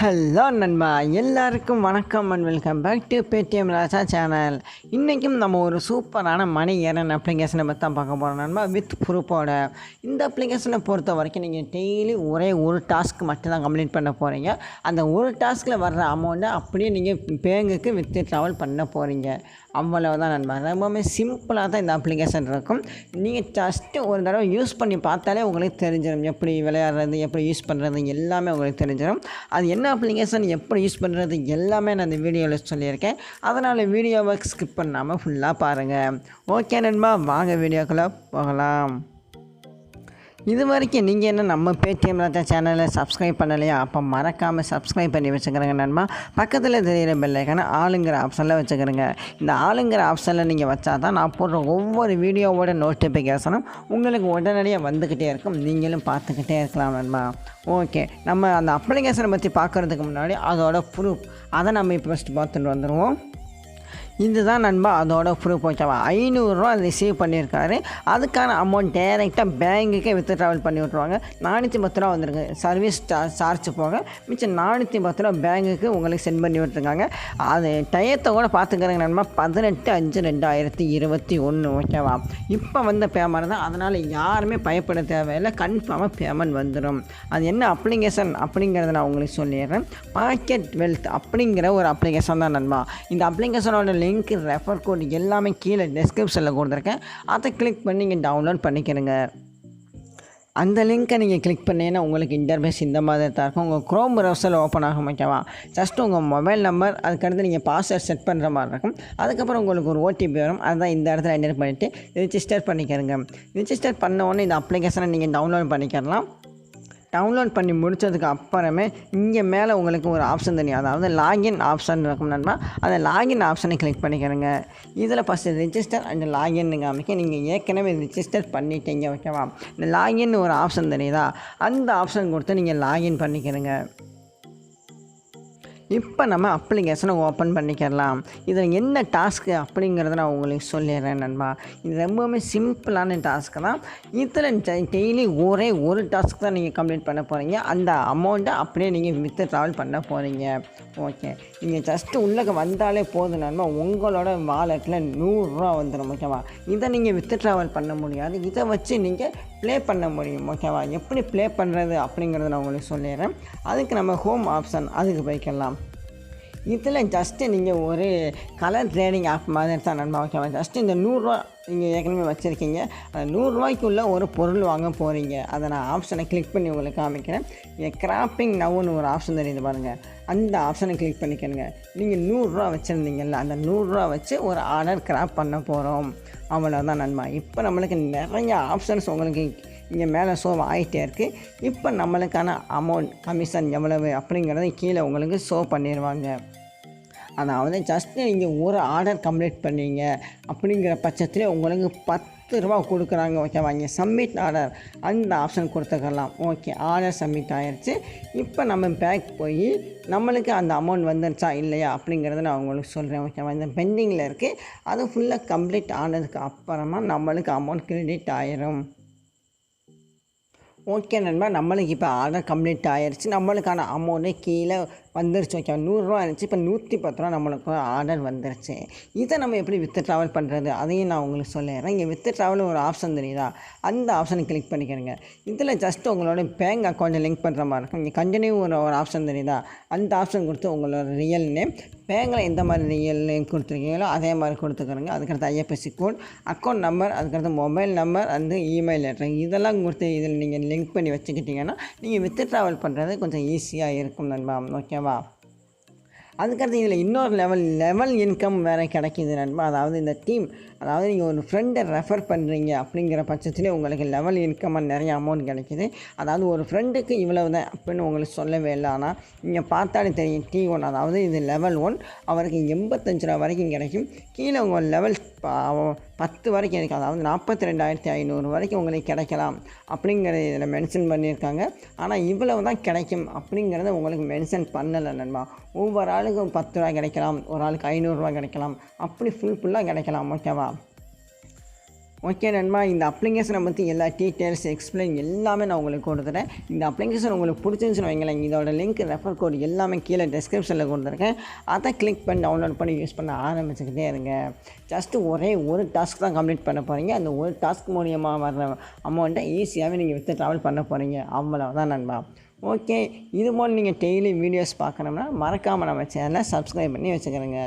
Hello நண்பா, எல்லாருக்கும் வணக்கம் and welcome back to paytmraja channel. இன்றைக்கும் நம்ம ஒரு சூப்பரான மணி ஏர்ன் அப்ளிகேஷனை பற்றி தான் பார்க்க போகிறோம் நண்பா, வித் ப்ரூஃபோட. இந்த அப்ளிகேஷனை பொறுத்த வரைக்கும் நீங்கள் டெய்லி ஒரே ஒரு டாஸ்க் மட்டும் தான் கம்ப்ளீட் பண்ண போகிறீங்க. அந்த ஒரு டாஸ்கில் வர்ற அமௌண்ட்டை அப்படியே நீங்கள் பேங்குக்கு வித்து ட்ராவல் பண்ண போகிறீங்க. அவ்வளவுதான் நண்பா. ரொம்பவுமே சிம்பிளாக தான் இந்த அப்ளிகேஷன் இருக்கும். நீங்கள் ஜஸ்ட்டு ஒரு தடவை யூஸ் பண்ணி பார்த்தாலே உங்களுக்கு தெரிஞ்சிடும், எப்படி விளையாடுறது, எப்படி யூஸ் பண்ணுறது எல்லாமே உங்களுக்கு தெரிஞ்சிடும். அது என்ன அப்ளிகேஷன், எப்படி யூஸ் பண்ணுறது எல்லாமே நான் இந்த வீடியோவில் சொல்லியிருக்கேன். அதனால் வீடியோவை ஸ்கிப் பண்ணாமல் ஃபுல்லாக பாருங்கள். ஓகே நண்பா, வாங்க வீடியோக்குள்ளே போகலாம். இது வரைக்கும் நீங்கள் என்ன நம்ம paytmraja சேனலை சப்ஸ்கிரைப் பண்ணலையா? அப்போ மறக்காமல் சப்ஸ்கிரைப் பண்ணி வச்சுக்கிறேங்க நண்பா. பக்கத்தில் தெரிகிற பெல் ஐக்கானை ஆளுங்கிற ஆப்ஷனில் வச்சுக்கிறேங்க. இந்த ஆளுங்கிற ஆப்ஷனில் நீங்கள் வச்சா தான் நான் போடுற ஒவ்வொரு வீடியோவோட நோட்டிஃபிகேஷனும் உங்களுக்கு உடனடியாக வந்துக்கிட்டே இருக்கும், நீங்களும் பார்த்துக்கிட்டே இருக்கலாம் நண்பா. ஓகே, நம்ம அந்த அப்ளிகேஷனை பற்றி பார்க்குறதுக்கு முன்னாடி அதோட ப்ரூஃப் அதை நம்ம இப்போ ஃபஸ்ட்டு பார்த்துட்டு வந்துடுவோம். இதுதான் நண்பா அதோட ப்ரூஃப். ஓகேவா, 500 ரிசீவ் பண்ணியிருக்காரு. அதுக்கான அமௌண்ட் டைரெக்டாக பேங்குக்கே வித்து ட்ராவல் பண்ணி விட்ருவாங்க. 410 வந்திருக்கு சர்வீஸ் சார்ஜ் போக, மிச்சம் 410 பேங்குக்கு உங்களுக்கு சென்ட் பண்ணி விட்டுருக்காங்க. அது டயத்தை கூட பார்த்துக்கிறேங்க நண்பா, 18/5/2021. ஓகேவா, இப்போ வந்த பேமெண்ட் தான், அதனால் யாருமே பயப்பட தேவையில்லை, கன்ஃபார்மாக பேமெண்ட் வந்துடும். அது என்ன அப்ளிகேஷன் அப்படிங்கிறத நான் உங்களுக்கு சொல்லிடுறேன். பாக்கெட் வெல்த் அப்படிங்கிற ஒரு அப்ளிகேஷன் தான் நண்பா. இந்த அப்ளிகேஷனோட லிங்க், ரெஃபர் கோட் எல்லாமே கீழே டிஸ்கிரிப்ஷனில் கொடுத்துருக்கேன். அதை கிளிக் பண்ணி நீங்கள் டவுன்லோட் பண்ணிக்கிறங்க. அந்த லிங்க்கை நீங்கள் கிளிக் பண்ணிங்கன்னா உங்களுக்கு இன்டர்ஃபேஸ் இந்த மாதிரி தான் இருக்கும். உங்கள் க்ரோம் ப்ரௌசரில் ஓப்பன் ஆகும். ஓகேவா, ஜஸ்ட்டு உங்கள் மொபைல் நம்பர், அதுக்கடுத்து நீங்கள் பாஸ்வேர்ட் செட் பண்ணுற மாதிரி இருக்கும். அதுக்கப்புறம் உங்களுக்கு ஒரு ஓடிபி வரும், அதுதான் இந்த இடத்துல என்டர் பண்ணிவிட்டு ரிஜிஸ்டர் பண்ணிக்கிறங்க. ரிஜிஸ்டர் பண்ண உடனே இந்த அப்ளிகேஷனை நீங்கள் டவுன்லோட் பண்ணிக்கலாம். டவுன்லோட் பண்ணி முடித்ததுக்கு அப்புறமே இங்கே மேலே உங்களுக்கு ஒரு ஆப்ஷன் தெரியும், அதாவது லாகின் ஆப்ஷன் இருக்கும் நண்பா. அந்த லாகின் ஆப்ஷனை கிளிக் பண்ணிக்கிறேங்க. இதில் ஃபஸ்ட்டு ரிஜிஸ்டர் அண்ட் லாகின்னு காமிக்க, நீங்கள் ஏற்கனவே ரிஜிஸ்டர் பண்ணிட்டீங்க. ஓகேவா, இந்த லாகின் ஒரு ஆப்ஷன் தெரியுதா, அந்த ஆப்ஷன் கொடுத்து நீங்கள் லாகின் பண்ணிக்கிறங்க. இப்போ நம்ம அப்ளிகேஷனை ஓப்பன் பண்ணிக்கலாம். இதில் என்ன டாஸ்க்கு அப்படிங்கிறத நான் உங்களுக்கு சொல்லிடுறேன் நண்பா. இது ரொம்பவுமே சிம்பிளான டாஸ்க்கு தான். இதில் டெய்லி ஒரே ஒரு டாஸ்க் தான் நீங்கள் கம்ப்ளீட் பண்ண போகிறீங்க. அந்த அமௌண்ட்டை அப்படியே நீங்கள் வித்து ட்ராவல் பண்ண போகிறீங்க. ஓகே, நீங்கள் ஜஸ்ட்டு உள்ளே வந்தாலே போதும் நண்பா, உங்களோட வாலெட்டில் 100 வந்துடும். ஓகேவா, இதை நீங்கள் வித்து ட்ராவல் பண்ண முடியாது, இதை வச்சு நீங்கள் ப்ளே பண்ண முடியும். ஓகேவா, எப்படி ப்ளே பண்ணுறது அப்படிங்கிறத நான் உங்களுக்கு சொல்லிடுறேன். அதுக்கு நம்ம ஹோம் ஆப்ஷன் அதுக்கு போய்க்கலாம். இதில் ஜஸ்ட்டு நீங்கள் ஒரு கலர் ட்ரேடிங் ஆப் மாதிரி தான் நண்பா. ஓகேவா, ஜஸ்ட்டு இந்த 100 நீங்கள் ஏற்கனவே வச்சுருக்கீங்க, அந்த 100 ஒரு பொருள் வாங்க போகிறீங்க. அதை நான் ஆப்ஷனை கிளிக் பண்ணி உங்களுக்கு காமிக்கிறேன். கிராப்பிங் நவுன்னு ஒரு ஆப்ஷன் தெரியுது பாருங்கள், அந்த ஆப்ஷனை கிளிக் பண்ணிக்கணுங்க. நீங்கள் 100 வச்சுருந்தீங்கல்ல, அந்த 100 வச்சு ஒரு ஆர்டர் கிராப் பண்ண போகிறோம். அவ்வளோதான் நண்பா. இப்போ நம்மளுக்கு நிறைய ஆப்ஷன்ஸ் உங்களுக்கு இங்கே மேலே ஷோ ஆகிட்டே இருக்குது. இப்போ நம்மளுக்கான அமௌண்ட், கமிஷன் எவ்வளவு அப்படிங்கிறத கீழே உங்களுக்கு ஷோ பண்ணிடுவாங்க. அதாவது ஜஸ்ட்டு நீங்கள் ஒரு ஆர்டர் கம்ப்ளீட் பண்ணீங்க அப்படிங்கிற பட்சத்தில் உங்களுக்கு 10 ரூபா கொடுக்குறாங்க. ஓகேவா, இங்கே சப்மிட் ஆர்டர் அந்த ஆப்ஷன் கொடுத்துக்கலாம். ஓகே, ஆர்டர் சப்மிட் ஆகிடுச்சு. இப்போ நம்ம பேக் போய் நம்மளுக்கு அந்த அமௌண்ட் வந்துருச்சா இல்லையா அப்படிங்கிறத நான் உங்களுக்கு சொல்கிறேன். ஓகேவா, இந்த பெண்டிங்கில் இருக்குது, அது ஃபுல்லாக கம்ப்ளீட் ஆனதுக்கு அப்புறமா நம்மளுக்கு அமௌண்ட் கிரெடிட் ஆயிரும். ஓகே நண்பா, நம்மளுக்கு இப்போ ஆர்டர் கம்ப்ளீட் ஆகிடுச்சு. நம்மளுக்கான அமௌண்ட்டு கீழே வந்துருச்சு. ஓகே, 100 இருந்துச்சு, இப்போ 110 நம்மளுக்கு ஆர்டர் வந்துருச்சு. இதை நம்ம எப்படி வித்து ட்ராவல் பண்ணுறது அதையும் நான் உங்களுக்கு சொல்லிடுறேன். இங்கே வித்து ட்ராவல் ஒரு ஆப்ஷன் தெரியுதா, அந்த ஆப்ஷனை கிளிக் பண்ணிக்கிறேங்க. இதில் ஜஸ்ட் உங்களோட பேங்க் அக்கௌண்ட்டை லிங்க் பண்ணுற மாதிரி இருக்கும். இங்கே கண்டினியூ ஒரு ஆப்ஷன் தெரியுதா, அந்த ஆப்ஷன் கொடுத்து உங்களோட ரியல் நேம், பேங்கில் எந்த மாதிரி ரியல் நேம் கொடுத்துருக்கீங்களோ அதே மாதிரி கொடுத்துக்கிறோங்க. அதுக்கடுத்து ஐஎஃப்எஸ்சி கோட், அக்கௌண்ட் நம்பர், அதுக்கடுத்து மொபைல் நம்பர், அந்த இமெயில் லெட்டர் இதெல்லாம் கொடுத்து இதில் நீங்கள் லிங்க் பண்ணி வச்சுக்கிட்டிங்கன்னா நீங்கள் வித்து ட்ராவல் பண்ணுறது கொஞ்சம் ஈஸியாக இருக்கும் நண்பா. ஓகேவா, அதுக்கடுத்து இதில் இன்னொரு லெவல் இன்கம் வேறு கிடைக்கிது நண்பா. அதாவது இந்த டீம், அதாவது நீங்கள் ஒரு ஃப்ரெண்டை ரெஃபர் பண்ணுறீங்க அப்படிங்கிற பட்சத்துலேயே உங்களுக்கு லெவல் இன்கம்மாக நிறைய அமௌண்ட் கிடைக்கிது. அதாவது ஒரு ஃப்ரெண்டுக்கு இவ்வளவு தான் அப்படின்னு உங்களுக்கு சொல்லவே இல்லை, ஆனால் நீங்கள் பார்த்தாலே தெரியும் T1, அதாவது இது லெவல் 1, அவருக்கு 85 ரூபா வரைக்கும் கிடைக்கும். கீழே உங்கள் லெவல் 10 வரைக்கும் இருக்குது, அதாவது 42,500 வரைக்கும் உங்களுக்கு கிடைக்கலாம் அப்படிங்கிறது இதில் மென்ஷன் பண்ணியிருக்காங்க. ஆனால் இவ்வளவு தான் கிடைக்கும் அப்படிங்கிறத உங்களுக்கு மென்ஷன் பண்ணலை நண்பா. ஒவ்வொரு ஆளுக்கும் 10 ரூபா கிடைக்கலாம், ஒரு ஆளுக்கு 500 ரூபா கிடைக்கலாம், அப்படி ஃபுல்லாக கிடைக்கலாம். ஓகேவா, ஓகே நண்பா, இந்த அப்ளிகேஷனை பற்றி எல்லா டீட்டெயில்ஸ் எக்ஸ்பிளைன் எல்லாமே நான் உங்களுக்கு கொடுத்துறேன். இந்த அப்ளிகேஷன் உங்களுக்கு பிடிச்சிருந்துச்சுன்னு வைங்களேன், இதோட லிங்க் ரெஃபர் கோட் எல்லாமே கீழே டிஸ்கிரிப்ஷனில் கொடுத்துருக்கேன். அதை கிளிக் பண்ணி டவுன்லோட் பண்ணி யூஸ் பண்ண ஆரம்பிச்சுக்கிட்டே இருங்க. ஜஸ்ட்டு ஒரே ஒரு டாஸ்க் தான் கம்ப்ளீட் பண்ண போகிறீங்க. அந்த ஒரு டாஸ்க் மூலியமாக வர்ற அமௌண்ட்டை ஈஸியாகவே நீங்கள் வித்து ட்ராவல் பண்ண போகிறீங்க. அவ்வளோதான் நண்பா. ஓகே, இது போல் நீங்கள் டெய்லி வீடியோஸ் பார்க்கணும்னா மறக்காமல் நம்ம சேனலை சப்ஸ்கிரைப் பண்ணி வச்சுக்கிறேங்க.